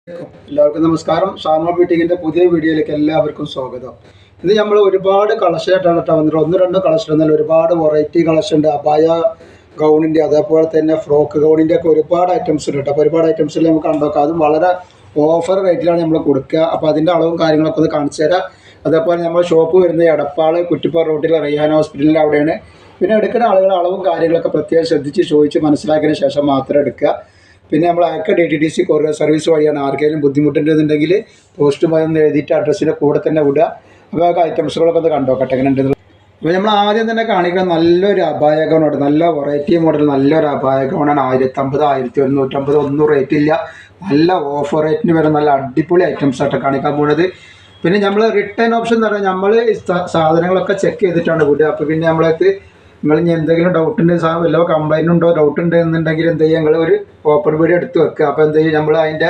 എല്ലാവർക്കും നമസ്കാരം. ഷാമ ബ്യൂട്ടിക്കിന്റെ പുതിയ വീഡിയോയിലേക്ക് എല്ലാവർക്കും സ്വാഗതം. ഇത് നമ്മൾ ഒരുപാട് കളക്ഷനായിട്ടാണ് കേട്ടോ വന്നിട്ട്. ഒന്ന് രണ്ട് കളക്ഷൻ എന്നല്ല, ഒരുപാട് വെറൈറ്റി കളക്ഷൻ ഉണ്ട്. അപായ ഗൗണിൻ്റെ അതേപോലെ തന്നെ ഫ്രോക്ക് ഗൗണിൻ്റെ ഒക്കെ ഒരുപാട് ഐറ്റംസ് ഉണ്ട് കേട്ടോ. അപ്പോൾ ഒരുപാട് ഐറ്റംസിൽ നമുക്ക് കണ്ടോക്കാം. അതും വളരെ ഓഫർ റേറ്റിലാണ് നമ്മൾ കൊടുക്കുക. അപ്പോൾ അതിൻ്റെ അളവും കാര്യങ്ങളൊക്കെ ഒന്ന് കാണിച്ചു തരാം. അതേപോലെ നമ്മൾ ഷോപ്പ് വരുന്നത് എടപ്പാൾ കുറ്റിപ്പാറ റോഡിൽ റയ്യാൻ ഹോസ്പിറ്റലിൻ്റെ അവിടെയാണ്. പിന്നെ എടുക്കുന്ന ആളുകൾ അളവും കാര്യങ്ങളൊക്കെ പ്രത്യേകം ശ്രദ്ധിച്ച് ചോദിച്ച് മനസ്സിലാക്കിയതിന് ശേഷം മാത്രം എടുക്കുക. പിന്നെ നമ്മൾ അയക്ക DTDC കൊറിയർ സർവീസ് വഴിയാണ്. ആർക്കെങ്കിലും ബുദ്ധിമുട്ടുണ്ടെന്നുണ്ടെങ്കിൽ പോസ്റ്റ് ബോയ് ഒന്ന് എഴുതിയിട്ട് അഡ്രസ്സിൻ്റെ കൂടെ തന്നെ വിടുക. അപ്പോൾ ആ ഐറ്റംസുകളൊക്കെ ഒന്ന് കണ്ടോക്കട്ടെ എങ്ങനെ ഉണ്ട്. അപ്പോൾ നമ്മൾ ആദ്യം തന്നെ കാണിക്കുന്നത് നല്ലൊരു അപായ ഗൗണാണ്. നല്ല വെറൈറ്റി മോഡൽ നല്ലൊരു അപായ ഗൗണാണ്. 1150, 1150 ഒന്നും റേറ്റ് ഇല്ല. നല്ല ഓഫർ റേറ്റിന് വരെ നല്ല അടിപൊളി ഐറ്റംസ് ആയിട്ട് കാണിക്കാൻ പോകുന്നത്. പിന്നെ നമ്മൾ റിട്ടേൺ ഓപ്ഷൻ എന്ന് പറഞ്ഞാൽ നമ്മൾ സാധനങ്ങളൊക്കെ ചെക്ക് ചെയ്തിട്ടാണ് വിടുക. അപ്പോൾ പിന്നെ നമ്മളത് നിങ്ങൾ ഇനി എന്തെങ്കിലും ഡൗട്ട് ഉണ്ട്, വല്ല കംപ്ലൈൻറ്റ് ഉണ്ടോ ഡൗട്ട് ഉണ്ട് എന്നുണ്ടെങ്കിൽ എന്ത് ചെയ്യുക, നിങ്ങൾ ഒരു ഓപ്പൺ വീഡിയോ എടുത്ത് വെക്കുക. അപ്പോൾ എന്ത് ചെയ്യും, നമ്മൾ അതിൻ്റെ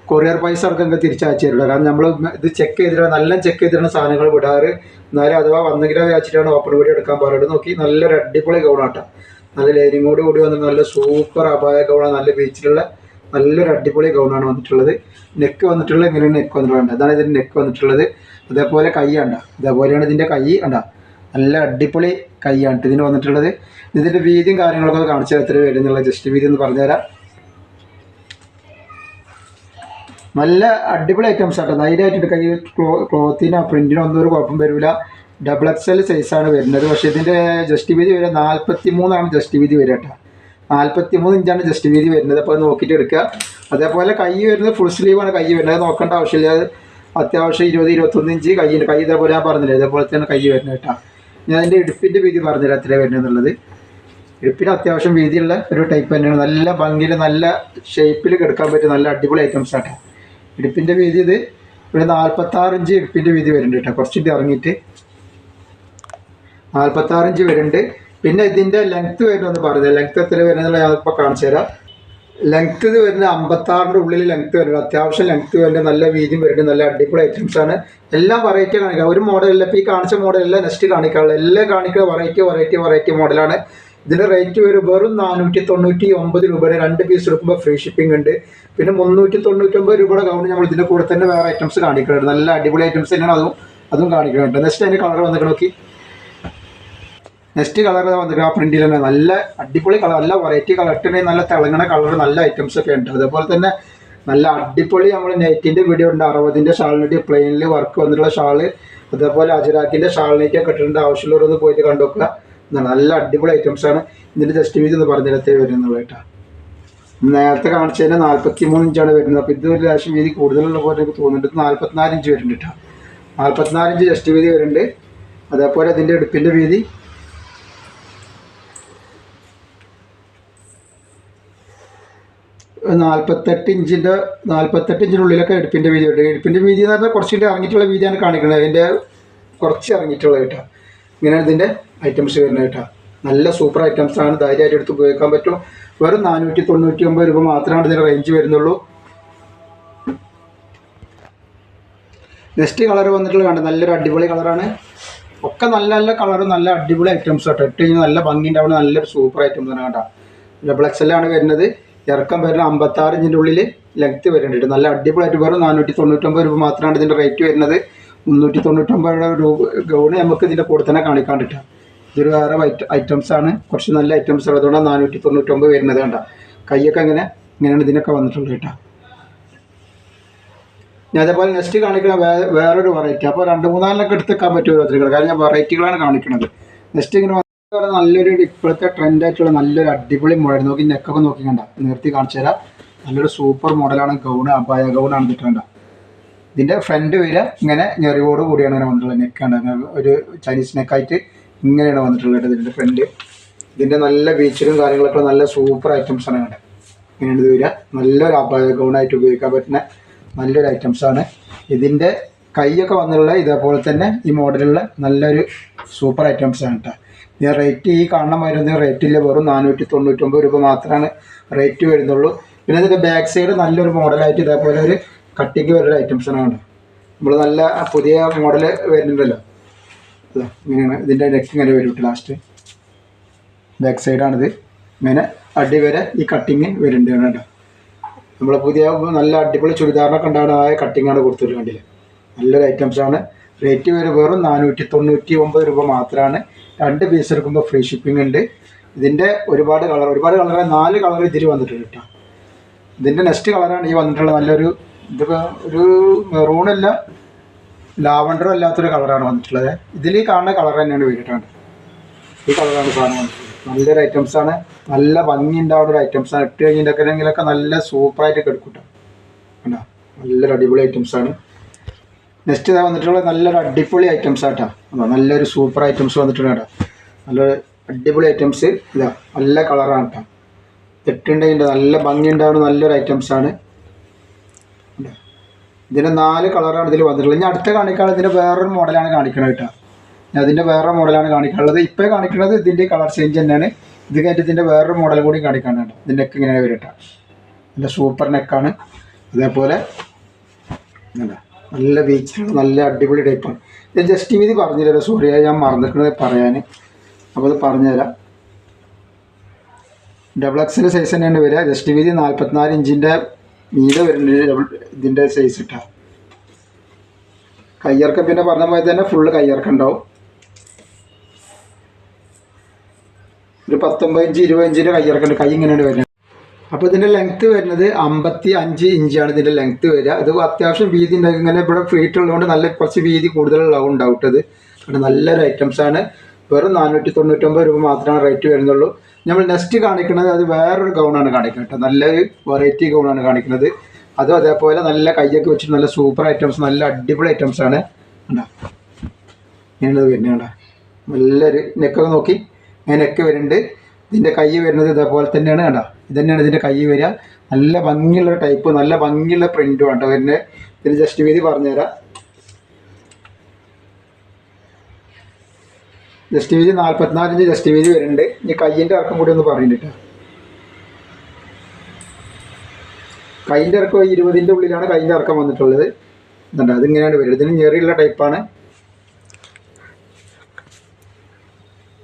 കൊറിയർ പൈസ അടക്കം തിരിച്ചയച്ചു തരില്ല. കാരണം നമ്മൾ ഇത് ചെക്ക് ചെയ്തിട്ടാണ്, നല്ല ചെക്ക് ചെയ്തിട്ടാണ് സാധനങ്ങൾ വിടാറ്. എന്നാലും അഥവാ വന്നെങ്കിലോ വെച്ചിട്ടാണ് ഓപ്പൺ വീഡിയോ എടുക്കാൻ പറയുന്നത്. നോക്കി നല്ലൊരു അടിപൊളി ഗൗണാട്ടോ. നല്ല ലൈനിങ്ങോട് കൂടി വന്നിട്ട് നല്ല സൂപ്പർ അപായ ഗൗണാണ്. നല്ല ബീച്ചിലുള്ള നല്ലൊരു അടിപൊളി ഗൗണാണ് വന്നിട്ടുള്ളത്. നെക്ക് വന്നിട്ടുള്ളത് ഇങ്ങനെയാണ് നെക്ക് വന്നിട്ടുള്ളത്. അതാണ് ഇതിൻ്റെ നെക്ക് വന്നിട്ടുള്ളത്. അതേപോലെ കൈ കണ്ട, അതേപോലെയാണ് ഇതിൻ്റെ കൈ കണ്ട. നല്ല അടിപൊളി കൈയാണ് ഇതിന് വന്നിട്ടുള്ളത്. ഇതിൻ്റെ വീതിയും കാര്യങ്ങളൊക്കെ കാണിച്ചു തരാം. എത്ര വരുന്നുള്ള ജസ്റ്റ് വീതി എന്ന് പറഞ്ഞുതരാം. നല്ല അടിപൊളി ഐറ്റംസ് ആട്ടോ. ധൈര്യമായിട്ട് കൈ ക്ലോത്തിനോ പ്രിൻറ്റിനോ ഒന്നും ഒരു കുഴപ്പം വരില്ല. XXL സൈസാണ് വരുന്നത്. പക്ഷേ ഇതിൻ്റെ ജസ്റ്റ് വീതി വരിക 43 ജസ്റ്റ് വീതി വരിക കേട്ടോ. 43 ഇഞ്ചാണ് ജസ്റ്റ് വീതി വരുന്നത്. അപ്പോൾ അത് നോക്കിയിട്ട് എടുക്കുക. അതേപോലെ കൈ വരുന്നത് ഫുൾ സ്ലീവാണ് കൈ വരുന്നത്. നോക്കേണ്ട ആവശ്യമില്ല. അത്യാവശ്യം 20-21 ഇഞ്ച് കൈയിൻ്റെ കൈ ഇതേപോലെ ഞാൻ പറഞ്ഞില്ലേ, ഇതേപോലെ തന്നെ കൈ വരുന്നത് കേട്ടോ. ഞാൻ അതിൻ്റെ ഇടുപ്പിൻ്റെ വീതി പറഞ്ഞുതരാം എത്ര വരുന്നത് എന്നുള്ളത്. ഇടുപ്പിന് അത്യാവശ്യം വീതിയുള്ള ഒരു ടൈപ്പ് തന്നെയാണ്. നല്ല ഭംഗിയിൽ നല്ല ഷേപ്പിൽ കിടക്കാൻ പറ്റിയ നല്ല അടിപൊളി ഐറ്റംസ് ആട്ടോ. ഇടുപ്പിൻ്റെ വീതി ഇത് ഇവിടെ 46 ഇഞ്ച് ഇടുപ്പിൻ്റെ വീതി വരുന്നുണ്ട് കേട്ടോ. കുറച്ചിട്ട് ഇറങ്ങിയിട്ട് 46 ഇഞ്ച് വരുന്നുണ്ട്. പിന്നെ ഇതിൻ്റെ ലെങ്ത്ത് വരുന്നതെന്ന് പറഞ്ഞത്, ലെങ്ത്ത് എത്ര വരുന്നതെന്നുള്ള ഞാനിപ്പോൾ കാണിച്ചു തരാം. ലെങ്ത്ത് ഇത് വരുന്നത് 56ൻ്റെ ഉള്ളിൽ ലെങ്ത്ത് വരുന്നത്. അത്യാവശ്യം ലെങ്ത്ത് വരുന്നത്, നല്ല വീതിയും വരുന്നത്, നല്ല അടിപൊളി ഐറ്റംസ് ആണ്. എല്ലാം വെറൈറ്റി കാണിക്കുക. ഒരു മോഡലല്ല, ഇപ്പോൾ ഈ കാണിച്ച മോഡലെല്ലാം നെക്സ്റ്റ് കാണിക്കാറുള്ളത്. എല്ലാം കാണിക്കുക വെറൈറ്റി മോഡലാണ്. ഇതിൻ്റെ റേറ്റ് വരും വെറും 499 രൂപയുടെ 2 പീസ് എടുക്കുമ്പോൾ ഫ്രീ ഷിപ്പിംഗ് ഉണ്ട്. പിന്നെ 399 രൂപയുടെ ഗൗൺ നമ്മൾ ഇതിൻ്റെ കൂടെ തന്നെ വേറെ ഐറ്റംസ് കാണിക്കുന്നുണ്ട്. നല്ല അടിപൊളി ഐറ്റംസ് തന്നെയാണ് അതും കാണിക്കുന്നുണ്ട്. നെക്സ്റ്റ് അതിൻ്റെ കളർ വന്നിട്ട് നോക്കി. നെക്സ്റ്റ് കളർ വന്നിട്ട് ആ പ്രിന്റിൽ തന്നെ നല്ല അടിപൊളി കളർ, നല്ല വെറൈറ്റി കളർ, നല്ല തിളങ്ങണ കളർ, നല്ല ഐറ്റംസ് ഒക്കെ ഉണ്ട്. അതേപോലെ തന്നെ നല്ല അടിപൊളി നമ്മൾ നെറ്റിൻ്റെ വീഡിയോ ഉണ്ട്. 60ൻ്റെ ഷാളിനെറ്റ് പ്ലെയിനിൽ വർക്ക് വന്നിട്ടുള്ള ഷാള്, അതേപോലെ അജറാക്കിൻ്റെ ഷാളിനെറ്റൊക്കെ ഇട്ടിട്ടുണ്ട്. ആവശ്യമുള്ളവരൊന്ന് പോയിട്ട് കണ്ടുവെക്കുക. നല്ല അടിപൊളി ഐറ്റംസ് ആണ്. ഇതിൻ്റെ ജസ്റ്റ് വീതി ഒന്ന് പറഞ്ഞിടത്തേ വരുന്നുള്ളൂ കേട്ടോ. നേരത്തെ കാണിച്ചതിന് 43 ഇഞ്ചാണ് വരുന്നത്. അപ്പോൾ ഇത് ഒരു ലേശം വീതി കൂടുതലുള്ള പോലെ എനിക്ക് തോന്നുന്നുണ്ട്. 44 ഇഞ്ച് വരുന്നുണ്ട് കേട്ടോ. 44 ഇഞ്ച് ജസ്റ്റ് വീതി വരുന്നുണ്ട്. അതേപോലെ ഇതിൻ്റെ ഇടുപ്പിൻ്റെ വീതി 48 ഇഞ്ചിനുള്ളിലൊക്കെ ഇടുപ്പിൻ്റെ വീതി ഉണ്ട്. ഇടുപ്പിൻ്റെ വീതി എന്ന് പറഞ്ഞാൽ കുറച്ചിട്ട് ഇറങ്ങിയിട്ടുള്ള വീതിയാണ് കാണിക്കുന്നത്. അതിൻ്റെ കുറച്ച് ഇറങ്ങിയിട്ടുള്ളത് കേട്ടോ. ഇങ്ങനെയാണ് ഇതിൻ്റെ ഐറ്റംസ് വരുന്നത് കേട്ടോ. നല്ല സൂപ്പർ ഐറ്റംസ് ആണ്. ധൈര്യമായിട്ട് എടുത്ത് ഉപയോഗിക്കാൻ പറ്റും. വെറും 499 രൂപ മാത്രമാണ് ഇതിൻ്റെ റേഞ്ച് വരുന്നുള്ളൂ. നെക്സ്റ്റ് കളർ വന്നിട്ടുള്ള കണ്ട് നല്ലൊരു അടിപൊളി കളറാണ്. ഒക്കെ നല്ല നല്ല കളറും നല്ല അടിപൊളി ഐറ്റംസ് കേട്ടോ. ഇട്ട് കഴിഞ്ഞാൽ നല്ല ഭംഗി ഉണ്ടാവുന്ന നല്ലൊരു സൂപ്പർ ഐറ്റംസ് ആണ് കേട്ടോ. XXL ആണ് വരുന്നത്. ഇറക്കം വരുന്ന 56 ഇഞ്ചിൻ്റെ ഉള്ളിൽ ലെങ്ത്ത് വരുന്നുണ്ട്. നല്ല അടിപൊളിയായിട്ട് വെറും 499 രൂപ മാത്രമാണ് ഇതിൻ്റെ റേറ്റ് വരുന്നത്. 399 രൂപ ഗൗണ് നമുക്ക് ഇതിൻ്റെ കൂടെ തന്നെ കാണിക്കാൻ കിട്ടുക. ഇതൊരു വേറെ ഐറ്റംസ് ആണ്. കുറച്ച് നല്ല ഐറ്റംസ് ഉള്ളതുകൊണ്ടാണ് 499 വരുന്നത് കണ്ട. കൈയൊക്കെ ഇങ്ങനെയാണ് ഇതിനൊക്കെ വന്നിട്ടുള്ളത് കേട്ടോ. ഞാൻ അതേപോലെ നെക്സ്റ്റ് കാണിക്കുന്ന വേറൊരു വെറൈറ്റി. അപ്പോൾ 2-3 എടുത്തേക്കാൻ പറ്റുമോ ഓരോരുത്തർക്ക്, കാരണം ഞാൻ വെറൈറ്റികളാണ് കാണിക്കുന്നത്. നെക്സ്റ്റ് ഇങ്ങനെ നല്ലൊരു ഇപ്പോഴത്തെ ട്രെൻഡായിട്ടുള്ള നല്ലൊരു അടിപൊളി മോഡൽ. നോക്കി നെക്കൊക്കെ നോക്കി കണ്ട, നിർത്തി കാണിച്ചു തരാം. നല്ലൊരു സൂപ്പർ മോഡലാണ് ഗൗണ്, അപായ ഗൗണാണ് കിട്ടേണ്ട. ഇതിൻ്റെ ഫ്രണ്ട് വരിക ഇങ്ങനെ ഞെറിവോട് കൂടിയാണ് ഇങ്ങനെ വന്നിട്ടുള്ളത്. നെക്കാണ് ഒരു ചൈനീസ് നെക്കായിട്ട് ഇങ്ങനെയാണ് വന്നിട്ടുള്ളത്. ഇതിൻ്റെ ഫ്രണ്ട് ഇതിൻ്റെ നല്ല ബീച്ചിലും കാര്യങ്ങളൊക്കെ നല്ല സൂപ്പർ ഐറ്റംസാണ് കണ്ടത്. ഇങ്ങനെയാണ് ഇത് വരിക. നല്ലൊരു അപായ ഗൗണായിട്ട് ഉപയോഗിക്കാൻ പറ്റുന്ന നല്ലൊരു ഐറ്റംസാണ്. ഇതിൻ്റെ കൈയൊക്കെ വന്നിട്ടുള്ള ഇതേപോലെ തന്നെ ഈ മോഡലുള്ള നല്ലൊരു സൂപ്പർ ഐറ്റംസാണ് കേട്ടോ. ഞാൻ റേറ്റ് ഈ കാണാൻ വരുന്ന റേറ്റില്ല, വെറും 499 രൂപ മാത്രമാണ് റേറ്റ് വരുന്നുള്ളൂ. പിന്നെ ഇതിൻ്റെ ബാക്ക് സൈഡ് നല്ലൊരു മോഡലായിട്ട് ഇതേപോലെ ഒരു കട്ടിങ് വരുന്ന ഐറ്റംസാണ് കണ്ടത്. നമ്മൾ നല്ല പുതിയ മോഡൽ വരുന്നുണ്ടല്ലോ, ഇങ്ങനെയാണ് ഇതിൻ്റെ നെക്ക് ഇങ്ങനെ വരും. ലാസ്റ്റ് ബാക്ക് സൈഡാണിത്. ഇങ്ങനെ അടി വരെ ഈ കട്ടിങ് വരുന്നുണ്ട് കേട്ടോ. നമ്മൾ പുതിയ നല്ല അടിപൊളി ചുരിദാറിനൊക്കെ ഉണ്ടാകുന്ന ആ കട്ടിങ്ങാണ് കൊടുത്തിട്ട് കണ്ടില്ലേ. നല്ലൊരു ഐറ്റംസാണ്. റേറ്റ് വരെ വെറും 499 രൂപ മാത്രമാണ്. 2 പീസ് എടുക്കുമ്പോൾ ഫ്രീ ഷിപ്പിംഗ് ഉണ്ട്. ഇതിൻ്റെ ഒരുപാട് കളർ 4 കളർ ഇതിൽ വന്നിട്ടുണ്ട് കേട്ടോ. ഇതിൻ്റെ നെക്സ്റ്റ് കളറാണ് ഈ വന്നിട്ടുള്ളത്. നല്ലൊരു ഇതിപ്പോൾ ഒരു മെറൂണല്ല ലാവണ്ടറും അല്ലാത്തൊരു കളറാണ് വന്നിട്ടുള്ളത്. ഇതിൽ ഈ കാണുന്ന കളർ തന്നെയാണ് വീട്ടിട്ടുണ്ട്. ഈ കളറാണ് സാധനം വന്നിട്ടുള്ളത്. നല്ലൊരു ഐറ്റംസാണ്. നല്ല ഭംഗി ഉണ്ടാവുന്ന ഒരു ഐറ്റംസാണ്. ഇട്ട് കഴിഞ്ഞിട്ടുണ്ടെങ്കിലൊക്കെ നല്ല സൂപ്പറായിട്ട് കിടക്കൂട്ടോ. കണ്ടോ, നല്ലൊരു അടിപൊളി ഐറ്റംസാണ്. നെക്സ്റ്റ് ഇതാ വന്നിട്ടുള്ളത് നല്ലൊരു അടിപൊളി ഐറ്റംസ് ആട്ടോ. നല്ലൊരു സൂപ്പർ ഐറ്റംസ് വന്നിട്ടുണ്ട് കേട്ടോ. നല്ലൊരു അടിപൊളി ഐറ്റംസ് ഇതാ നല്ല കളറാണ് കേട്ടോ. ഇട്ടുണ്ടെങ്കിൽ നല്ല ഭംഗി ഉണ്ടാവുന്ന നല്ലൊരു ഐറ്റംസാണ്. ഇതിൻ്റെ 4 കളറാണ് ഇതിൽ വന്നിട്ടുള്ളത്. ഇനി അടുത്ത കാണിക്കാനുള്ളത് ഇതിൻ്റെ വേറൊരു മോഡലാണ് കാണിക്കുന്നത് കേട്ടോ. അതിൻ്റെ വേറെ മോഡലാണ് കാണിക്കാനുള്ളത്. ഇപ്പോൾ കാണിക്കുന്നത് ഇതിൻ്റെ കളർ ചേഞ്ച് തന്നെയാണ്. ഇത് കഴിഞ്ഞിട്ട് ഇതിൻ്റെ വേറൊരു മോഡൽ കൂടി കാണിക്കാനുണ്ട്. ഇതിൻ്റെ നെക്ക് ഇങ്ങനെ വരും കേട്ടോ. നല്ല സൂപ്പർ നെക്കാണ്. അതേപോലെ നല്ല വീച്ചിലുള്ള നല്ല അടിപൊളി ടൈപ്പാണ്. ഇത് ജസ്റ്റ് വീതി പറഞ്ഞുതരാം. സോറി, ഞാൻ മറന്നിട്ടുള്ളത് പറയാൻ. അപ്പോൾ അത് പറഞ്ഞുതരാം. XXL സൈസ് തന്നെയാണ് വരിക. ജസ്റ്റ് വീതി 44 ഇഞ്ചിൻ്റെ മീതെ വരുന്നുണ്ട് ഇതിൻ്റെ സൈസ് ഇട്ടാ. കയ്യിറക്കം പിന്നെ പറഞ്ഞ പോലെ തന്നെ ഫുള്ള് കയ്യിറക്കം ഉണ്ടാവും. ഒരു 19 ഇഞ്ച് 20 ഇഞ്ചിൻ്റെ കയ്യിറക്കം ഉണ്ട്. കൈ ഇങ്ങനെയാണ് വരുന്നത്. അപ്പോൾ ഇതിൻ്റെ ലെങ്ത്ത് വരുന്നത് 55 ഇഞ്ചാണ് ഇതിൻ്റെ ലെങ്ത്ത് വരിക. അത് അത്യാവശ്യം വീതി ഉണ്ടാകും. ഇങ്ങനെ ഇവിടെ ഫ്രീറ്റ് ഉള്ളതുകൊണ്ട് നല്ല കുറച്ച് വീതി കൂടുതലുള്ള ഉണ്ടാവട്ടത്. കാരണം നല്ലൊരു ഐറ്റംസാണ്. വെറും 499 രൂപ മാത്രമാണ് റേറ്റ് വരുന്നുള്ളൂ. നമ്മൾ നെക്സ്റ്റ് കാണിക്കുന്നത് അത് വേറൊരു ഗൗണാണ് കാണിക്കുന്നത് കേട്ടോ. നല്ലൊരു വെറൈറ്റി ഗൗണാണ് കാണിക്കുന്നത്. അതും അതേപോലെ നല്ല കൈയൊക്കെ വെച്ചിട്ട് നല്ല സൂപ്പർ ഐറ്റംസ്, നല്ല അടിപൊളി ഐറ്റംസാണ്. കണ്ടോ, ഇങ്ങനെയുള്ളത് വരുന്നത് കണ്ടോ. നല്ലൊരു നെക്കൊക്കെ നോക്കി അങ്ങനെ നെക്ക് വരുന്നുണ്ട്. ഇതിൻ്റെ കൈ വരുന്നത് ഇതേപോലെ തന്നെയാണ് കണ്ടോ. ഇത് തന്നെയാണ് ഇതിൻ്റെ കൈ വരിക. നല്ല ഭംഗിയുള്ള ടൈപ്പ്, നല്ല ഭംഗിയുള്ള പ്രിൻറ്റും കേട്ടോ വരുന്നത്. ഇതിന് ജസ്റ്റ് വീതി പറഞ്ഞുതരാം. ജസ്റ്റ് വീതി 44 ഇഞ്ച് ജസ്റ്റ് വീതി വരുന്നുണ്ട്. ഇനി കയ്യിൻ്റെ ഇറക്കം കൂടി ഒന്ന് പറയുന്നുണ്ട്. കയ്യിൻ്റെ ഇറക്കം 20ൻ്റെ ഉള്ളിലാണ് കയ്യിൻ്റെ ഇറക്കം വന്നിട്ടുള്ളത്. എന്നുണ്ട് അതിങ്ങനെയാണ് വരുന്നത്. ഇതിന് ഞെറിയുള്ള ടൈപ്പാണ്.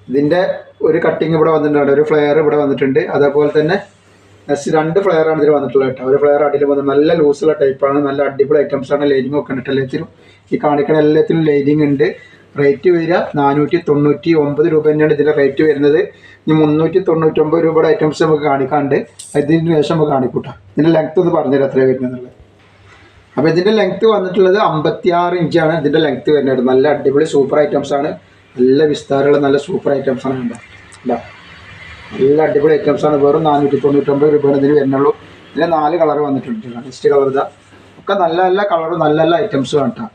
ഇതിൻ്റെ ഒരു കട്ടിങ് ഇവിടെ വന്നിട്ടുണ്ട്. ഒരു ഫ്ലെയർ ഇവിടെ വന്നിട്ടുണ്ട്. അതേപോലെ തന്നെ നെക്സ്റ്റ് 2 ഫ്ലെയറാണ് ഇതിൽ വന്നിട്ടുള്ളത് കേട്ടോ. ഒരു ഫ്ലെയർ അടിയിൽ വന്നത് നല്ല ലൂസുള്ള ടൈപ്പാണ്. നല്ല അടിപൊളി ഐറ്റംസാണ്. ലൈനിങ് ഒക്കെ ഉണ്ട് എല്ലാത്തിനും. ഈ കാണിക്കുന്ന എല്ലാത്തിനും ലൈനിങ് ഉണ്ട്. റേറ്റ് വരിക 499 രൂപ തന്നെയാണ് ഇതിൻ്റെ റേറ്റ് വരുന്നത്. ഇനി 399 രൂപയുടെ ഐറ്റംസ് നമുക്ക് കാണിക്കാണ്ട് ഇതിന് ശേഷം നമുക്ക് കാണിക്കൂട്ടാ. ഇതിൻ്റെ ലെങ്ത്ത് ഒന്ന് പറഞ്ഞുതരാം എത്രയാണ് വരുന്നത്. അപ്പോൾ ഇതിൻ്റെ ലെങ്ത്ത് വന്നിട്ടുള്ളത് 56 ഇഞ്ചാണ് ഇതിൻ്റെ ലെങ്ത്ത് വരുന്നത്. നല്ല അടിപൊളി സൂപ്പർ ഐറ്റംസാണ്. നല്ല വിസ്താരമുള്ള നല്ല സൂപ്പർ ഐറ്റംസാണ്. ഉണ്ടാ നല്ല അടിപൊളി ഐറ്റംസാണ്. വെറും 499 രൂപയാണ് ഇതിന് വരുന്നുള്ളൂ. ഇതിന് 4 കളർ വന്നിട്ടുണ്ട്. നെക്സ്റ്റ് കളർ ഇതാ. ഒക്കെ നല്ല നല്ല കളറും നല്ല നല്ല ഐറ്റംസും ആണ് കേട്ടോ.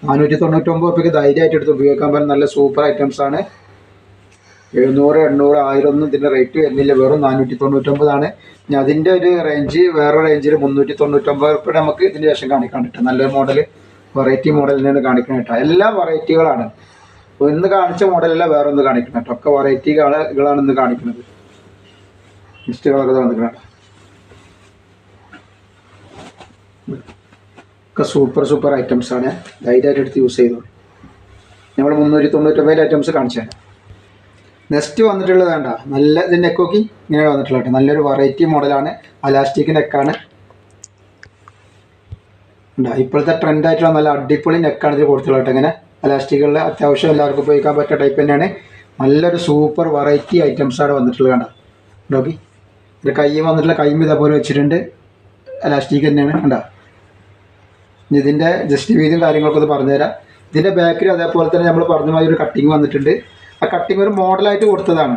499 രൂപയ്ക്ക് ധൈര്യമായിട്ട് എടുത്ത് ഉപയോഗിക്കാൻ പറ്റുന്ന നല്ല സൂപ്പർ ഐറ്റംസാണ്. 700, 800, 1000 ഒന്നും ഇതിൻ്റെ റേറ്റ് വരുന്നില്ല. വെറും 499 ആണ്. ഇനി അതിൻ്റെ ഒരു റേഞ്ച് വേറെ റേഞ്ചിൽ 399 രൂപയുടെ നമുക്ക് ഇതിന് ശേഷം കാണിക്കാൻ കിട്ടും. നല്ലൊരു മോഡൽ വെറൈറ്റി മോഡൽ തന്നെയാണ് കാണിക്കുന്നത് കേട്ടോ. എല്ലാം വെറൈറ്റികളാണ്. ഒന്ന് കാണിച്ച മോഡലല്ല വേറെ ഒന്ന് കാണിക്കണം കേട്ടോ. ഒക്കെ വെറൈറ്റികളാണ് ഇന്ന് കാണിക്കുന്നത്. നെക്സ്റ്റ് കളർ വന്നിട്ടുണ്ട്. ഒക്കെ സൂപ്പർ ഐറ്റംസാണ്. ധൈര്യമായിട്ട് എടുത്ത് യൂസ് ചെയ്തോളൂ. നമ്മൾ 399 ഐറ്റംസ് കാണിച്ചു തരാം. നെക്സ്റ്റ് വന്നിട്ടുള്ളത് വേണ്ട നല്ല ഇതിൻ്റെ നെക്ക് നോക്കി ഇങ്ങനെ വന്നിട്ടുള്ളത് കേട്ടോ. നല്ലൊരു വെറൈറ്റി മോഡലാണ്. അലാസ്റ്റിക് നെക്കാണ്. ഇപ്പോഴത്തെ ട്രെൻഡായിട്ടുള്ള നല്ല അടിപൊളി നെക്കാണ് ഇത് കൊടുത്തുള്ളത് കേട്ടോ. ഇങ്ങനെ അലാസ്റ്റിക്കുകളിൽ അത്യാവശ്യം എല്ലാവർക്കും ഉപയോഗിക്കാൻ പറ്റിയ ടൈപ്പ് തന്നെയാണ്. നല്ലൊരു സൂപ്പർ വെറൈറ്റി ഐറ്റംസാണ് വന്നിട്ടുള്ളത് കണ്ടോ. നോക്കി ഇതിൻ്റെ കൈ വന്നിട്ടുള്ള കൈ ഇതേപോലെ വെച്ചിട്ടുണ്ട്. അലാസ്റ്റിക് തന്നെയാണ് കണ്ടോ. ഇതിൻ്റെ ജസ്റ്റ് വീതിയും കാര്യങ്ങളൊക്കെ ഒന്ന് പറഞ്ഞുതരാം. ഇതിൻ്റെ ബാക്കിൽ അതേപോലെ തന്നെ നമ്മൾ പറഞ്ഞ മാതിരി ഒരു കട്ടിങ് വന്നിട്ടുണ്ട്. ആ കട്ടിങ് ഒരു മോഡലായിട്ട് കൊടുത്തതാണ്.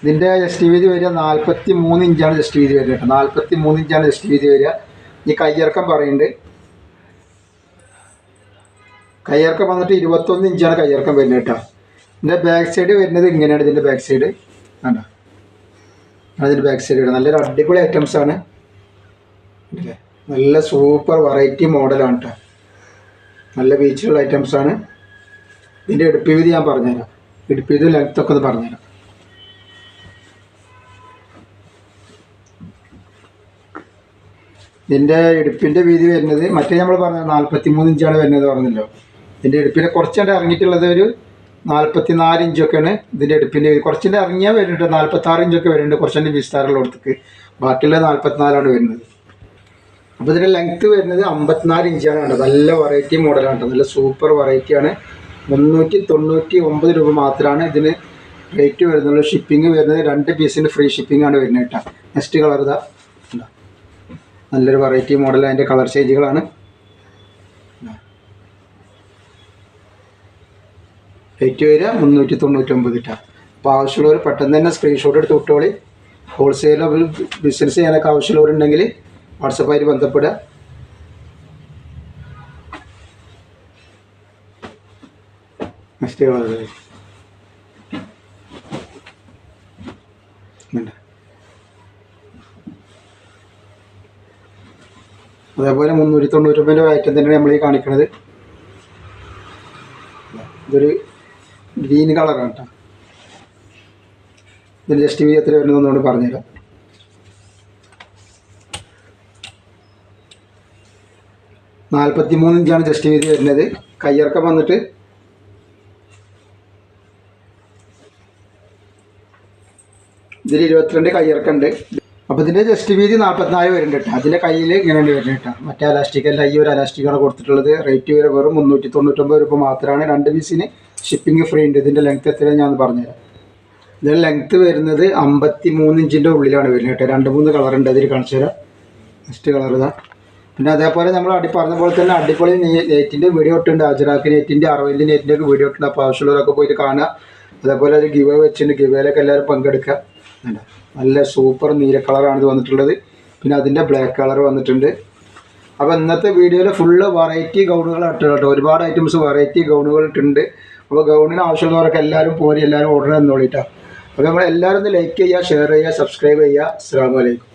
ഇതിൻ്റെ ജസ്റ്റ് വീതി വരിക 43 ഇഞ്ചാണ് ജസ്റ്റ് വീതി വരിക കേട്ടോ. 43 ഇഞ്ചാണ് ജസ്റ്റ് വീതി വരിക. ഈ കയ്യിറക്കം പറയുന്നുണ്ട്. കയ്യിറക്കം വന്നിട്ട് 21 ഇഞ്ചാണ് കയ്യിറക്കം വരുന്നത് കേട്ടോ. ഇതിൻ്റെ ബാക്ക് സൈഡ് വരുന്നത് ഇങ്ങനെയാണ്. ഇതിൻ്റെ ബാക്ക് സൈഡ് കണ്ടോ. അതിൻ്റെ ബാക്ക് സൈഡ് വരും. നല്ലൊരു അടിപൊളി ഐറ്റംസാണ്. നല്ല സൂപ്പർ വെറൈറ്റി മോഡലാണ് കേട്ടോ. നല്ല ബീച്ചുള്ള ഐറ്റംസാണ്. ഇതിൻ്റെ ഇടുപ്പ് വീതി ഞാൻ പറഞ്ഞുതരാം. ഇടുപ്പ് വീതി ലെങ്ത്തൊക്കെ ഒന്ന് പറഞ്ഞുതരാം. ഇതിൻ്റെ ഇടുപ്പിൻ്റെ വീതി വരുന്നത് മറ്റേ നമ്മൾ പറഞ്ഞത് 43 ഇഞ്ചാണ് വരുന്നത് പറഞ്ഞല്ലോ. ഇതിൻ്റെ ഇടുപ്പിനെ കുറച്ചുകൊണ്ട് ഇറങ്ങിയിട്ടുള്ളത് ഒരു 44 ഇഞ്ചൊക്കെയാണ് ഇതിൻ്റെ എടുപ്പിൻ്റെ. കുറച്ചിൻ്റെ ഇറങ്ങിയാൽ വരുന്നുണ്ട്, 46 ഇഞ്ചൊക്കെ വരുന്നുണ്ട്, കുറച്ചതിൻ്റെ വിസ്താരമുള്ളടത്തേക്ക്. ബാക്കിയുള്ള 44ആണ് വരുന്നത്. അപ്പോൾ ഇതിൻ്റെ ലെങ്ത്ത് വരുന്നത് 54 ഇഞ്ചാണ്. കണ്ടത് നല്ല വെറൈറ്റി മോഡലാണ് കേട്ടോ, നല്ല സൂപ്പർ വെറൈറ്റിയാണ്. 399 രൂപ മാത്രമാണ് ഇതിന് റേറ്റ് വരുന്നുള്ളൂ. ഷിപ്പിംഗ് വരുന്നത് 2 പീസിന് ഫ്രീ ഷിപ്പിംഗ് ആണ് വരുന്നത് കേട്ടോ. നെക്സ്റ്റ് കളർ ഇതാ, നല്ലൊരു വെറൈറ്റി മോഡൽ. അതിൻ്റെ കളർ ചേഞ്ചുകളാണ്. റേറ്റ് വരിക 399 കേട്ടോ. അപ്പോൾ ആവശ്യമുള്ളവർ പെട്ടെന്ന് തന്നെ സ്ക്രീൻഷോട്ട് എടുത്ത് വിട്ടോളി. ഹോൾസെയിൽ ബിസിനസ് ചെയ്യാനൊക്കെ ആവശ്യമുള്ളവരുണ്ടെങ്കിൽ വാട്സപ്പായിട്ട് ബന്ധപ്പെടുക. നെക്സ്റ്റ് കളർ അതേപോലെ 399 ഐറ്റം തന്നെയാണ് നമ്മൾ ഈ കാണിക്കുന്നത്. ഇതൊരു ഗ്രീൻ കളറാണ് കേട്ടോ. ഇതിന് ജസ്റ്റ് വീതി എത്ര വരുന്നത് ഒന്നുകൂടി പറഞ്ഞുതരാം. 43 ഇഞ്ചാണ് ജസ്റ്റ് വീതി വരുന്നത്. കയ്യിറക്കം വന്നിട്ട് ഇതിൽ 22 കയ്യിറക്കുണ്ട്. അപ്പോൾ ഇതിൻ്റെ ജസ്റ്റ് വീതി 44 വരുന്നുണ്ട് കേട്ടോ. അതിൻ്റെ കയ്യിൽ ഇങ്ങനെയാണ് വരുന്നത് കേട്ടോ. മറ്റേ അലാസ്റ്റിക് അല്ല, ഈ ഒരു അലാസ്റ്റിക്കാണ് കൊടുത്തിട്ടുള്ളത്. റേറ്റ് വരെ വെറും 399 രൂപ മാത്രമാണ്. 2 പീസിന് ഷിപ്പിംഗ് ഫ്രീ ഉണ്ട്. ഇതിൻ്റെ ലെങ്ത്ത് എത്രയാണ് ഞാൻ പറഞ്ഞുതരാം. ഇതിൻ്റെ ലെങ്ത്ത് വരുന്നത് 53 ഇഞ്ചിൻ്റെ ഉള്ളിലാണ് വരുന്നത് കേട്ടോ. 2-3 കളറുണ്ട്, അതിൽ കാണിച്ചു തരാം. നെക്സ്റ്റ് കളർ ഇതാ. പിന്നെ അതേപോലെ നമ്മൾ പറഞ്ഞ പോലെ തന്നെ അടിപൊളി നെറ്റിൻ്റെ വീഡിയോ ഇട്ടുണ്ട്. അജറാക്ക് നെറ്റിൻ്റെ 60 നെറ്റിൻ്റെ ഒക്കെ വീഡിയോ ഇട്ടുണ്ട്. അപ്പോൾ ആവശ്യമുള്ളവരൊക്കെ പോയിട്ട് കാണുക. അതേപോലെ ഒരു ഗിവ് വെച്ചിട്ടുണ്ട്. ഗിവേയിലൊക്കെ എല്ലാവരും പങ്കെടുക്കുക. നല്ല സൂപ്പർ നീല കളറാണ് ഇത് വന്നിട്ടുള്ളത്. പിന്നെ അതിൻ്റെ ബ്ലാക്ക് കളർ വന്നിട്ടുണ്ട്. അപ്പോൾ ഇന്നത്തെ വീഡിയോയിൽ ഫുള്ള് വെറൈറ്റി ഗൗണുകളാണ് കേട്ടോ. ഒരുപാട് ഐറ്റംസ് വെറൈറ്റി ഗൗണുകൾ ഇട്ടുണ്ട്. അപ്പോൾ ഗൗണിന് ആവശ്യമുള്ളവരൊക്കെ എല്ലാവരും പോരി, എല്ലാവരും ഓർഡർ തന്നോളിട്ടോ. അപ്പോൾ നമ്മൾ എല്ലാവരും ഒന്ന് ലൈക്ക് ചെയ്യുക, ഷെയർ ചെയ്യുക, സബ്സ്ക്രൈബ് ചെയ്യുക. അസ്സലാമു അലൈക്കും.